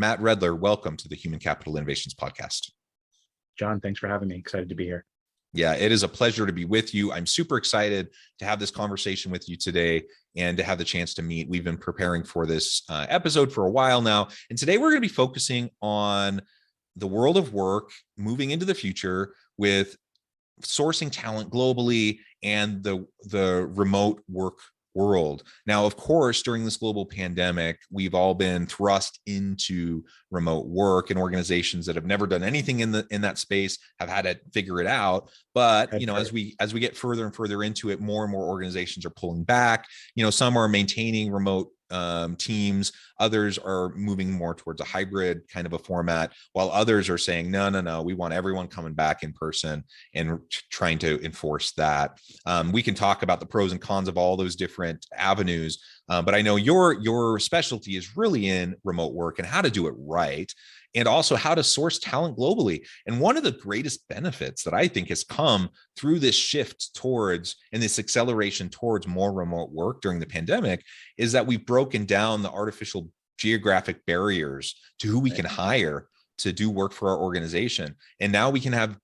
Matt Redler, welcome to the Human Capital Innovations Podcast. John, thanks for having me. Excited to be here. Yeah, it is a pleasure to be with you. I'm super excited to have this conversation with you today and to have the chance to meet. We've been preparing for this episode for a while now. And today we're going to be focusing on the world of work moving into the future with sourcing talent globally and the remote work world. Now, of course, during this global pandemic, we've all been thrust into remote work, and organizations that have never done anything in that space have had to figure it out. But as we get further and further into it, more and more organizations are pulling back. Some are maintaining remote teams, others are moving more towards a hybrid kind of a format, while others are saying, no, we want everyone coming back in person and trying to enforce that. We can talk about the pros and cons of all those different avenues, but I know your specialty is really in remote work and how to do it right, and also how to source talent globally. And one of the greatest benefits that I think has come through this shift towards and this acceleration towards more remote work during the pandemic is that we've broken down the artificial geographic barriers to who we can hire to do work for our organization. And now we can have,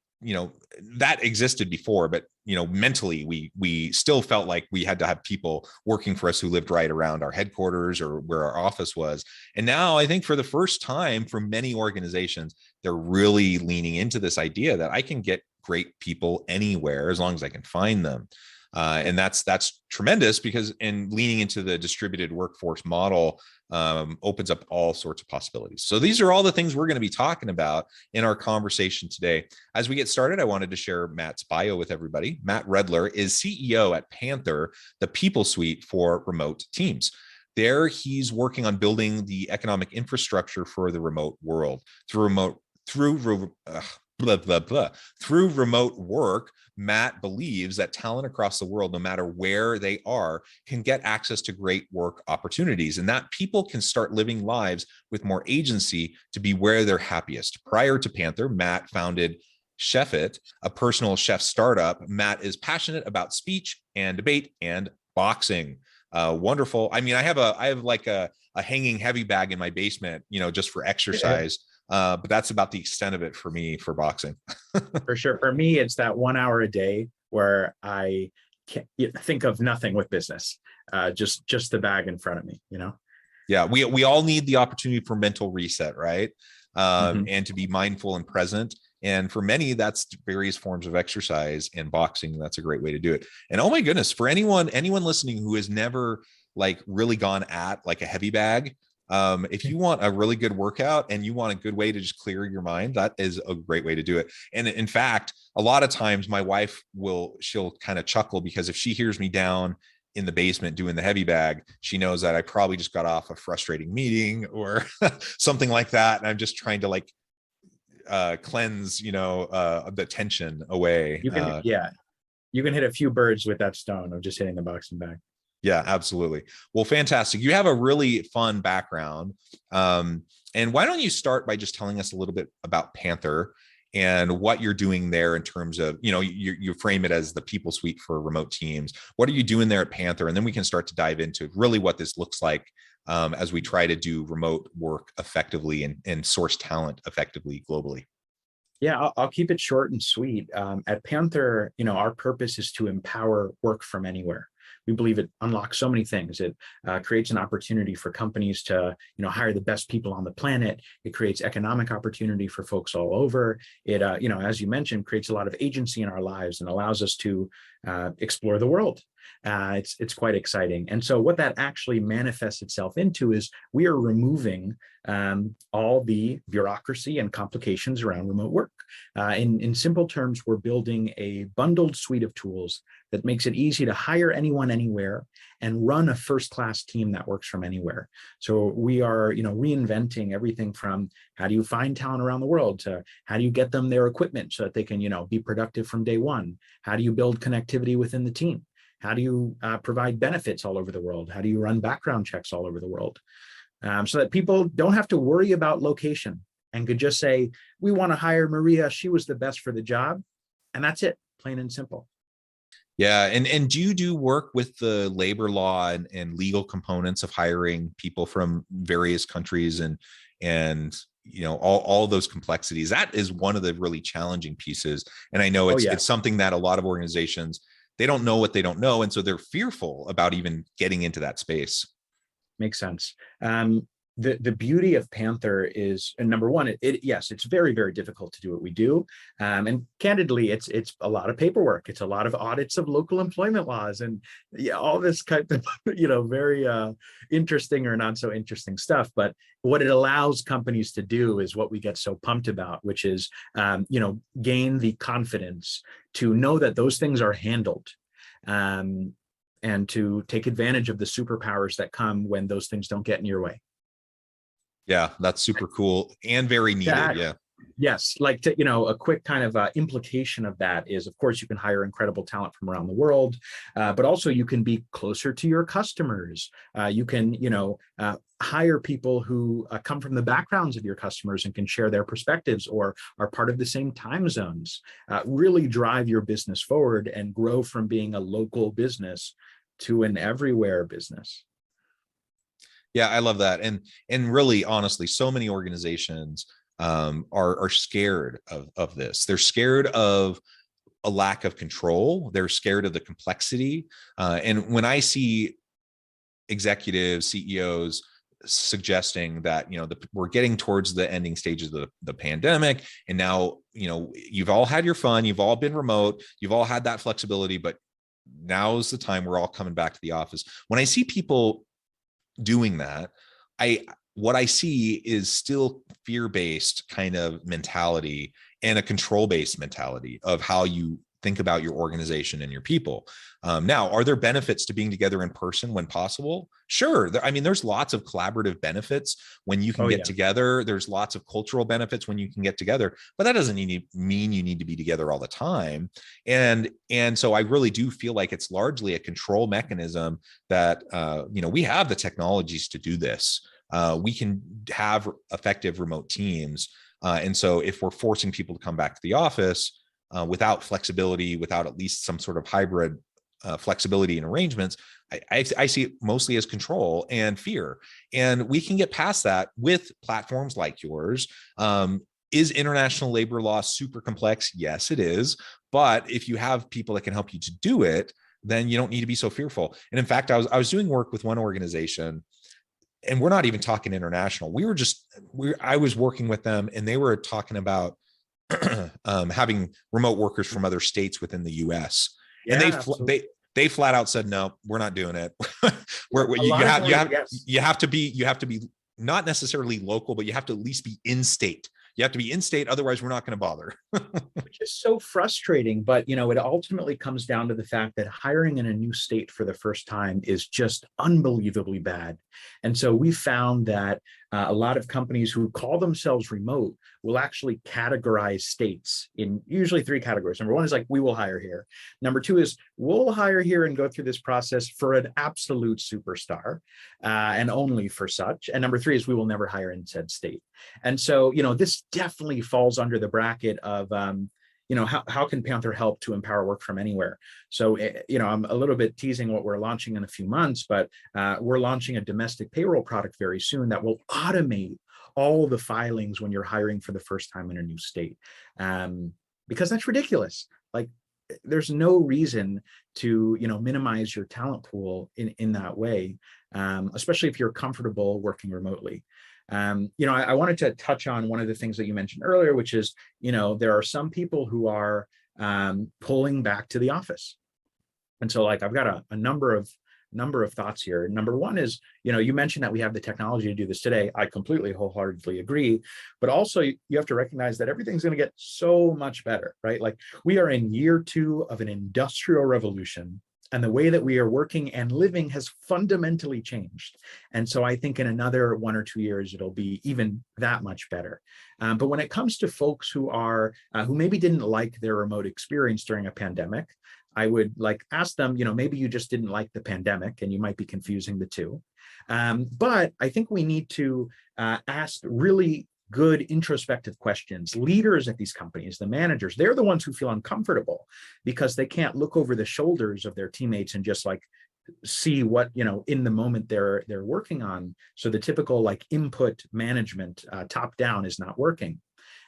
that existed before, but mentally we still felt like we had to have people working for us who lived right around our headquarters or where our office was. And now I think for the first time for many organizations, they're really leaning into this idea that I can get great people anywhere as long as I can find them. And that's tremendous, because in leaning into the distributed workforce model opens up all sorts of possibilities. So these are all the things we're going to be talking about in our conversation today. As we get started, I wanted to share Matt's bio with everybody. Matt Redler is CEO at Panther, the people suite for remote teams. There, he's working on building the economic infrastructure for the remote world through remote work. Matt believes that talent across the world, no matter where they are, can get access to great work opportunities, and that people can start living lives with more agency to be where they're happiest. Prior to Panther, Matt founded Chef It, a personal chef startup. Matt is passionate about speech and debate and boxing. Wonderful. I mean, I have like a hanging heavy bag in my basement, just for exercise. But that's about the extent of it for me for boxing. For sure. For me, it's that 1 hour a day where I can't think of nothing with business, just the bag in front of me, Yeah, we all need the opportunity for mental reset, right? And to be mindful and present. And for many, that's various forms of exercise, and boxing, that's a great way to do it. And oh my goodness, for anyone listening who has never like really gone at like a heavy bag, if you want a really good workout and you want a good way to just clear your mind, that is a great way to do it. And in fact, a lot of times my wife she'll kind of chuckle, because if she hears me down in the basement doing the heavy bag, she knows that I probably just got off a frustrating meeting or something like that. And I'm just trying to like cleanse, the tension away. You can hit a few birds with that stone of just hitting the boxing bag. Yeah, absolutely. Well, fantastic. You have a really fun background. And why don't you start by just telling us a little bit about Panther and what you're doing there in terms of, you frame it as the people suite for remote teams. What are you doing there at Panther? And then we can start to dive into really what this looks like as we try to do remote work effectively and source talent effectively globally. Yeah, I'll keep it short and sweet. At Panther, our purpose is to empower work from anywhere. We believe it unlocks so many things. It creates an opportunity for companies to, hire the best people on the planet. It creates economic opportunity for folks all over. It, as you mentioned, creates a lot of agency in our lives and allows us to explore the world. It's quite exciting. And so what that actually manifests itself into is we are removing all the bureaucracy and complications around remote work. In simple terms, we're building a bundled suite of tools that makes it easy to hire anyone anywhere and run a first-class team that works from anywhere. So we are, reinventing everything from how do you find talent around the world to how do you get them their equipment so that they can, be productive from day one? How do you build connectivity within the team? How do you provide benefits all over the world? How do you run background checks all over the world? So that people don't have to worry about location and could just say, we want to hire Maria. She was the best for the job. And that's it, plain and simple. Yeah, and do you do work with the labor law and legal components of hiring people from various countries and all those complexities? That is one of the really challenging pieces. And I know Oh it's yeah, it's something that a lot of organizations, they don't know what they don't know, and so they're fearful about even getting into that space. makes sense. The beauty of Panther is, and number one, yes, it's very, very difficult to do what we do, and candidly, it's a lot of paperwork. It's a lot of audits of local employment laws, and yeah, all this kind of very interesting or not so interesting stuff. But what it allows companies to do is what we get so pumped about, which is gain the confidence to know that those things are handled. And to take advantage of the superpowers that come when those things don't get in your way. Yeah, that's super cool and very needed. That Yeah. Yes, like a quick kind of implication of that is, of course, you can hire incredible talent from around the world, but also you can be closer to your customers. You can, hire people who come from the backgrounds of your customers and can share their perspectives or are part of the same time zones. Really drive your business forward and grow from being a local business to an everywhere business. Yeah, I love that. And really, honestly, so many organizations are scared of this. They're scared of a lack of control. They're scared of the complexity. And when I see executives, CEOs suggesting that we're getting towards the ending stages of the pandemic, and now you've all had your fun, you've all been remote, you've all had that flexibility, but now's the time we're all coming back to the office. When I see people doing that, what I see is still fear-based kind of mentality and a control-based mentality of how you think about your organization and your people. Now, are there benefits to being together in person when possible? Sure. I mean, there's lots of collaborative benefits when you can get together. There's lots of cultural benefits when you can get together, but that doesn't mean you need to be together all the time. And so I really do feel like it's largely a control mechanism that, we have the technologies to do this. We can have effective remote teams. And so if we're forcing people to come back to the office without flexibility, without at least some sort of hybrid flexibility and arrangements, I see it mostly as control and fear. And we can get past that with platforms like yours. Is international labor law super complex? Yes, it is. But if you have people that can help you to do it, then you don't need to be so fearful. And in fact, I was doing work with one organization, and we're not even talking international. I was working with them, and they were talking about having remote workers from other states within the U.S. And they flat out said, no, we're not doing it. You have to be not necessarily local, but you have to at least be in state. You have to be in state. Otherwise, we're not going to bother. Which is so frustrating. But, it ultimately comes down to the fact that hiring in a new state for the first time is just unbelievably bad. And so we found that a lot of companies who call themselves remote will actually categorize states in usually three categories. Number one is like, we will hire here. Number two is we'll hire here and go through this process for an absolute superstar and only for such. And number three is we will never hire in said state. And so, this definitely falls under the bracket of, how can Panther help to empower work from anywhere? So, I'm a little bit teasing what we're launching in a few months, but we're launching a domestic payroll product very soon that will automate all the filings when you're hiring for the first time in a new state, because that's ridiculous. Like, there's no reason to, minimize your talent pool in that way, especially if you're comfortable working remotely. I wanted to touch on one of the things that you mentioned earlier, which is, there are some people who are pulling back to the office. And so I've got a number of thoughts here. Number one is, you mentioned that we have the technology to do this today. I completely wholeheartedly agree, but also you have to recognize that everything's going to get so much better, right? Like, we are in year 2 of an industrial revolution, and the way that we are working and living has fundamentally changed. And so I think in another 1 or 2 years, it'll be even that much better. But when it comes to folks who maybe didn't like their remote experience during a pandemic, I would ask them, maybe you just didn't like the pandemic and you might be confusing the two. But I think we need to ask really good introspective questions. Leaders at these companies, the managers, they're the ones who feel uncomfortable because they can't look over the shoulders of their teammates and just like see what, in the moment they're working on. So the typical like input management top down is not working.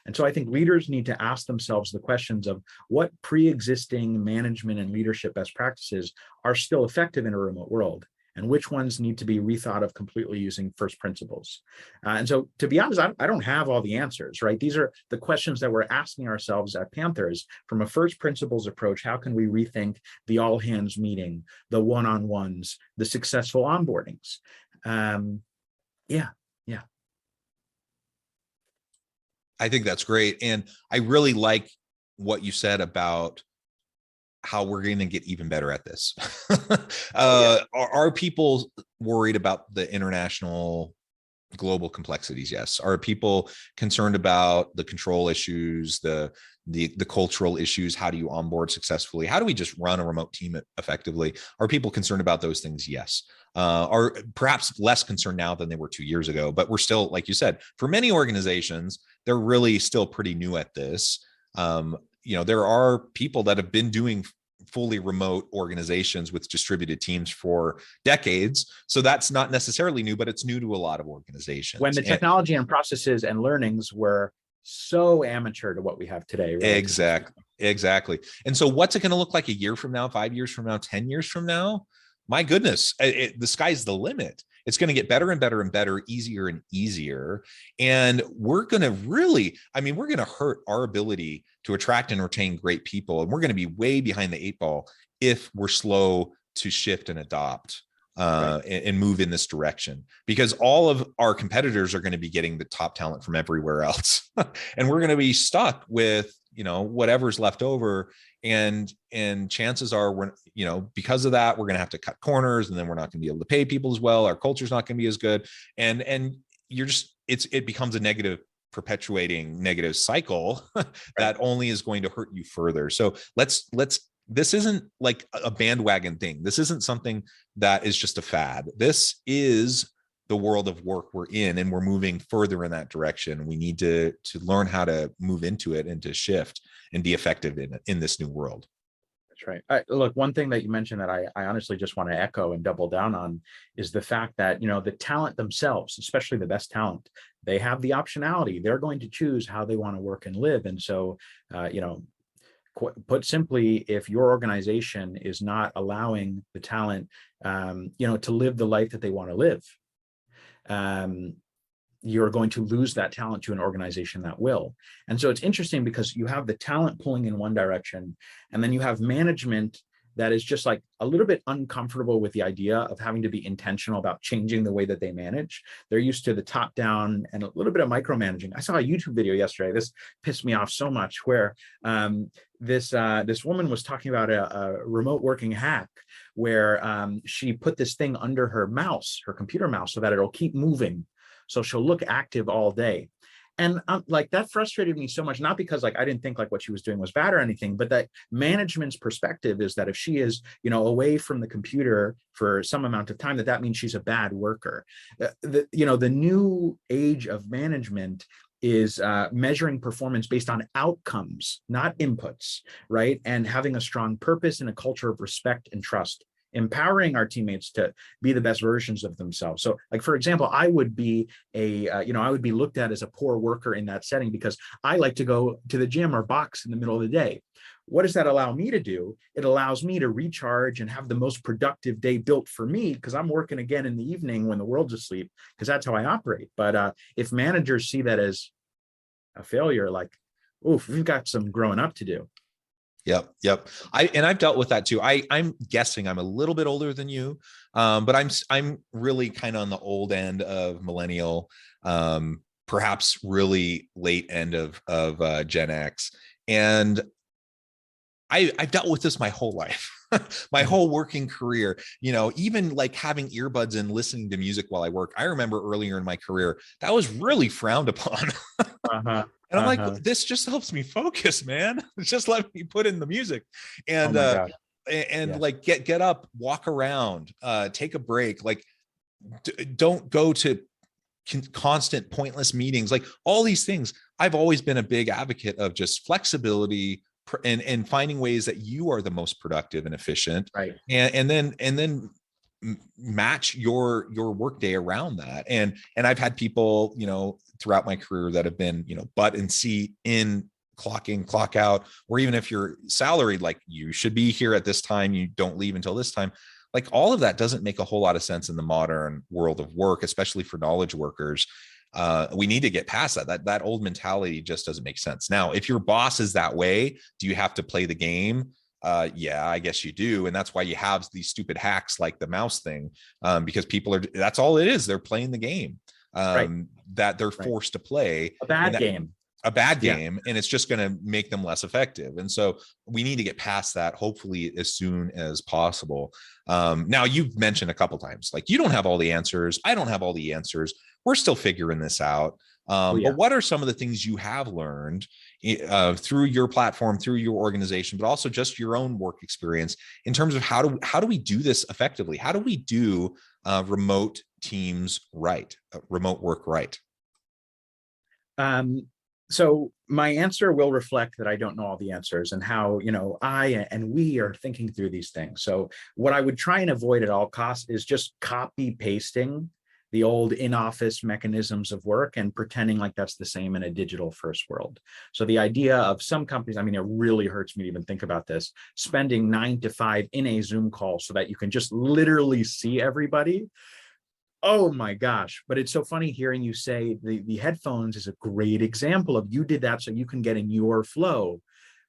And so I think leaders need to ask themselves the questions of what pre-existing management and leadership best practices are still effective in a remote world, and which ones need to be rethought of completely using first principles. And so, to be honest, I don't have all the answers, right? These are the questions that we're asking ourselves at Panthers from a first principles approach. How can we rethink the all hands meeting, the one-on-ones, the successful onboardings? Yeah. I think that's great. And I really like what you said about how we're going to get even better at this. Are people worried about the international global complexities? Yes. Are people concerned about the control issues, the cultural issues? How do you onboard successfully? How do we just run a remote team effectively? Are people concerned about those things? Yes. Are perhaps less concerned now than they were 2 years ago, but we're still, like you said, for many organizations, they're really still pretty new at this. There are people that have been doing fully remote organizations with distributed teams for decades. So that's not necessarily new, but it's new to a lot of organizations. When the technology and processes and learnings were so amateur to what we have today. Exactly. And so what's it going to look like a year from now, 5 years from now, 10 years from now? My goodness, the sky's the limit. It's going to get better and better and better, easier and easier. And we're going to we're going to hurt our ability to attract and retain great people. And we're going to be way behind the 8 ball if we're slow to shift and adopt and move in this direction, because all of our competitors are going to be getting the top talent from everywhere else. And we're going to be stuck with, whatever's left over. And chances are we're, because of that, we're going to have to cut corners, and then we're not going to be able to pay people as well. Our culture's not going to be as good. And you're just, it becomes a perpetuating negative cycle that only is going to hurt you further. So this isn't like a bandwagon thing. This isn't something that is just a fad. This is the world of work we're in, and we're moving further in that direction. We need to learn how to move into it and to shift and be effective in this new world. That's right. Look, one thing that you mentioned that I honestly just want to echo and double down on is the fact that, the talent themselves, especially the best talent, they have the optionality. They're going to choose how they want to work and live. And so, put simply, if your organization is not allowing the talent, to live the life that they want to live, you're going to lose that talent to an organization that will. And so it's interesting because you have the talent pulling in one direction, and then you have management that is just like a little bit uncomfortable with the idea of having to be intentional about changing the way that they manage. They're used to the top down and a little bit of micromanaging. I saw a YouTube video yesterday. This pissed me off so much, where this woman was talking about a remote working hack where she put this thing under her mouse, her computer mouse, so that it'll keep moving. So she'll look active all day. And that frustrated me so much, not because I didn't think what she was doing was bad or anything, but that management's perspective is that if she is, away from the computer for some amount of time, that means she's a bad worker. The new age of management is measuring performance based on outcomes, not inputs, right? And having a strong purpose and a culture of respect and trust, empowering our teammates to be the best versions of themselves. So for example, I would be I would be looked at as a poor worker in that setting because I like to go to the gym or box in the middle of the day. What does that allow me to do? It allows me to recharge and have the most productive day built for me, because I'm working again in the evening when the world's asleep, because that's how I operate. But if managers see that as a failure, oof, we've got some growing up to do. Yep. I've dealt with that too. I'm guessing I'm a little bit older than you, but I'm really kind of on the old end of millennial, perhaps really late end of Gen X. And I've dealt with this my whole life, my whole working career, even having earbuds and listening to music while I work. I remember earlier in my career, that was really frowned upon. And I'm like, this just helps me focus, man. Just let me put in the music and, get up, walk around, take a break. Don't go to constant pointless meetings, like all these things. I've always been a big advocate of just flexibility and finding ways that you are the most productive and efficient, Right. and then match your workday around that. And I've had people, throughout my career that have been, butt and seat in, clock in, clock out, or even if you're salaried, like you should be here at this time, you don't leave until this time. Like all of that doesn't make a whole lot of sense in the modern world of work, especially for knowledge workers. We need to get past that old mentality just doesn't make sense. Now, if your boss is that way, do you have to play the game? Yeah, I guess you do. And that's why you have these stupid hacks like the mouse thing, because that's all it is. They're playing the game that they're forced to play. A bad game. And it's just going to make them less effective. And so we need to get past that, hopefully as soon as possible. Now, you've mentioned a couple times, like, you don't have all the answers. I don't have all the answers. We're still figuring this out. But what are some of the things you have learned through your platform, through your organization, but also just your own work experience in terms of how do we do this effectively? How do we do remote teams right, remote work right? So my answer will reflect that I don't know all the answers and how, I and we are thinking through these things. So what I would try and avoid at all costs is just copy pasting the old in-office mechanisms of work and pretending like that's the same in a digital first world. So the idea of some companies, I mean, it really hurts me to even think about this, spending 9 to 5 in a Zoom call so that you can just literally see everybody. Oh my gosh. But it's so funny hearing you say the headphones is a great example of, you did that so you can get in your flow,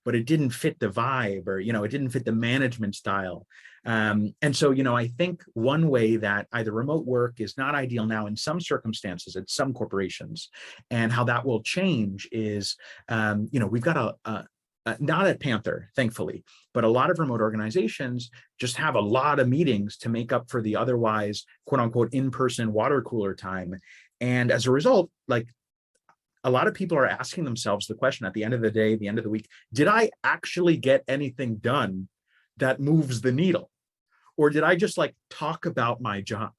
but it didn't fit the vibe, or, it didn't fit the management style. And so, I think one way that either remote work is not ideal now in some circumstances at some corporations, and how that will change is, we've got not at Panther, thankfully, but a lot of remote organizations just have a lot of meetings to make up for the otherwise, quote unquote, in-person water cooler time. And as a result, like, a lot of people are asking themselves the question at the end of the day, the end of the week, did I actually get anything done that moves the needle? Or did I just talk about my job?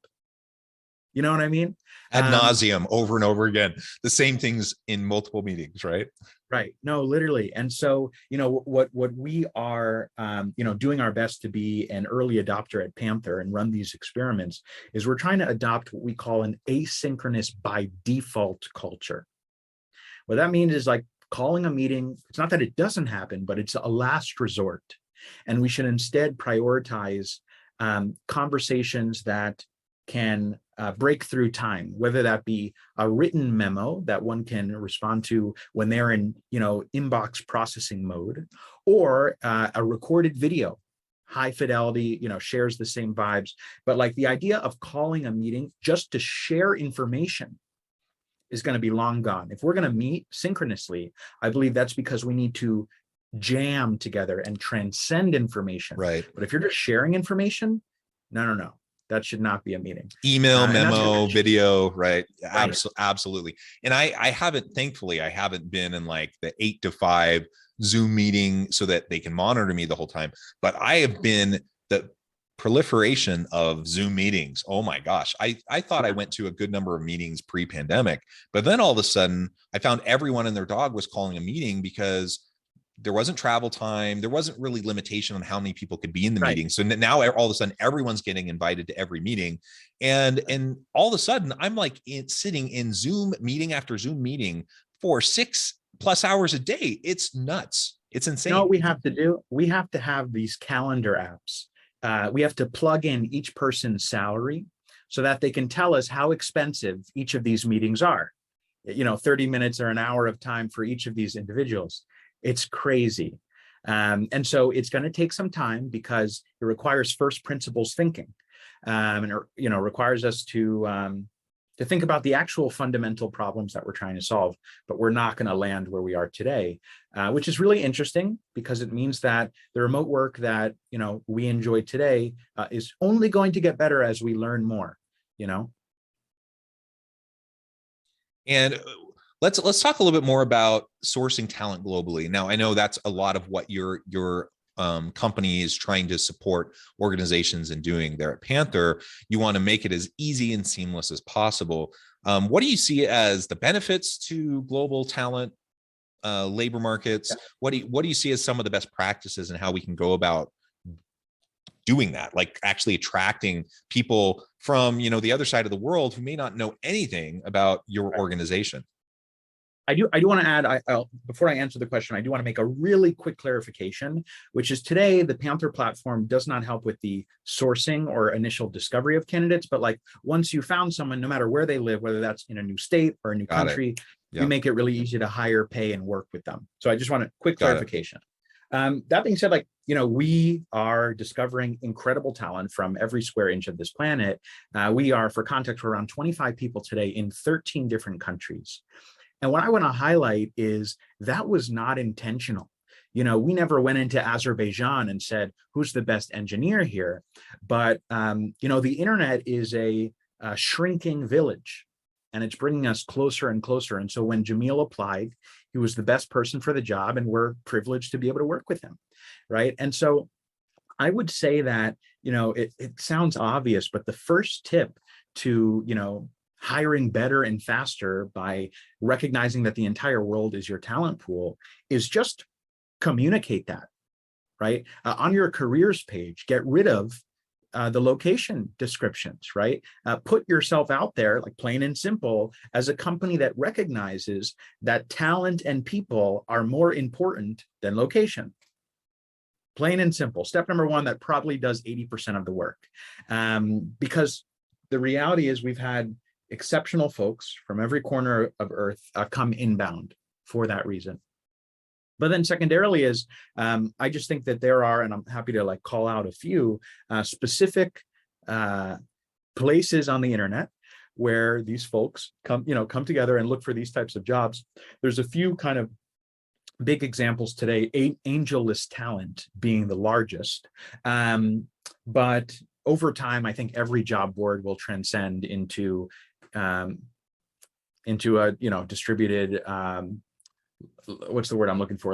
You know what I mean? Ad nauseum, over and over again, the same things in multiple meetings, right? Right. No, literally. And so, what we are, doing our best to be an early adopter at Panther and run these experiments is we're trying to adopt what we call an asynchronous by default culture. What that means is, like, calling a meeting, it's not that it doesn't happen, but it's a last resort. And we should instead prioritize conversations that can break through time, whether that be a written memo that one can respond to when they're in, inbox processing mode, or a recorded video, high fidelity, shares the same vibes. But like, the idea of calling a meeting just to share information is going to be long gone. If we're going to meet synchronously, I believe that's because we need to jam together and transcend information. Right. But if you're just sharing information, no. That should not be a meeting. Email, memo, video, right? Absolutely. And thankfully, I haven't been in like the 8 to 5 Zoom meeting so that they can monitor me the whole time. But I have been the proliferation of Zoom meetings. Oh my gosh. I thought I went to a good number of meetings pre-pandemic, but then all of a sudden I found everyone and their dog was calling a meeting because there wasn't travel time. There wasn't really limitation on how many people could be in the meeting. So now all of a sudden everyone's getting invited to every meeting. And all of a sudden I'm like sitting in Zoom meeting after Zoom meeting for 6+ hours a day. It's nuts. It's insane. You know what we have to do? We have to have these calendar apps. We have to plug in each person's salary so that they can tell us how expensive each of these meetings are. 30 minutes or an hour of time for each of these individuals. It's crazy. And so it's going to take some time because it requires first principles thinking. And requires us to think about the actual fundamental problems that we're trying to solve, but we're not going to land where we are today, which is really interesting because it means that the remote work that, we enjoy today is only going to get better as we learn more, And let's talk a little bit more about sourcing talent globally. Now, I know that's a lot of what you're companies trying to support organizations in doing there at Panther, you want to make it as easy and seamless as possible. What do you see as the benefits to global talent labor markets? What do you see as some of the best practices and how we can go about doing that, like actually attracting people from, the other side of the world who may not know anything about your organization? I do want to add, before I answer the question, I do want to make a really quick clarification, which is today the Panther platform does not help with the sourcing or initial discovery of candidates, but like once you found someone, no matter where they live, whether that's in a new state or a new country, we make it really easy to hire, pay, and work with them. So I just want a quick clarification. That being said, we are discovering incredible talent from every square inch of this planet. We are, for context, we're around 25 people today in 13 different countries. And what I want to highlight is that was not intentional. We never went into Azerbaijan and said, who's the best engineer here? But, the internet is a shrinking village, and it's bringing us closer and closer. And so when Jamil applied, he was the best person for the job, and we're privileged to be able to work with him, right? And so I would say that, it sounds obvious, but the first tip to, hiring better and faster by recognizing that the entire world is your talent pool is just communicate that, right? On your careers page, get rid of the location descriptions, right? Put yourself out there, like plain and simple, as a company that recognizes that talent and people are more important than location. Plain and simple. Step number one, that probably does 80% of the work. Because the reality is we've had exceptional folks from every corner of Earth come inbound for that reason. But then secondarily is, I just think that there are, and I'm happy to call out a few specific places on the internet where these folks come together and look for these types of jobs. There's a few kind of big examples today, AngelList Talent being the largest. But over time, I think every job board will transcend into a distributed, what's the word I'm looking for?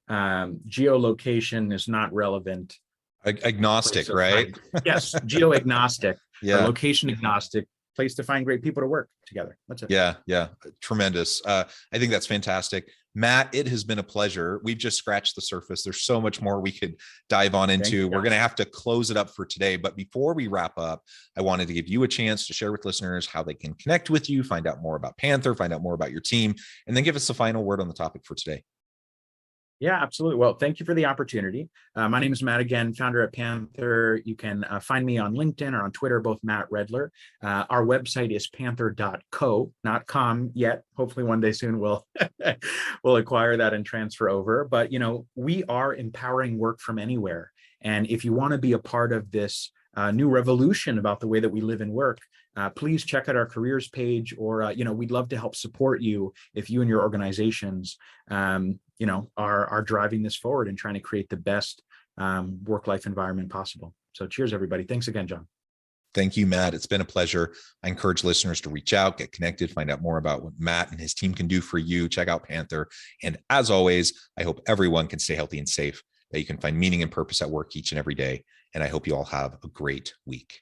Geolocation is not relevant. Agnostic, right? Yes, geo-agnostic, location agnostic place to find great people to work together. That's it. Yeah. Tremendous. I think that's fantastic. Matt, it has been a pleasure. We've just scratched the surface. There's so much more we could dive on into. We're going to have to close it up for today. But before we wrap up, I wanted to give you a chance to share with listeners how they can connect with you, find out more about Panther, find out more about your team, and then give us the final word on the topic for today. Yeah, absolutely. Well, thank you for the opportunity. My name is Matt again, founder at Panther. You can find me on LinkedIn or on Twitter, both Matt Redler. Our website is panther.co, not com yet. Hopefully one day soon we'll acquire that and transfer over. But, we are empowering work from anywhere. And if you want to be a part of this new revolution about the way that we live and work, please check out our careers page, or, we'd love to help support you if you and your organizations, are driving this forward and trying to create the best work-life environment possible. So cheers, everybody. Thanks again, John. Thank you, Matt. It's been a pleasure. I encourage listeners to reach out, get connected, find out more about what Matt and his team can do for you. Check out Panther. And as always, I hope everyone can stay healthy and safe, that you can find meaning and purpose at work each and every day. And I hope you all have a great week.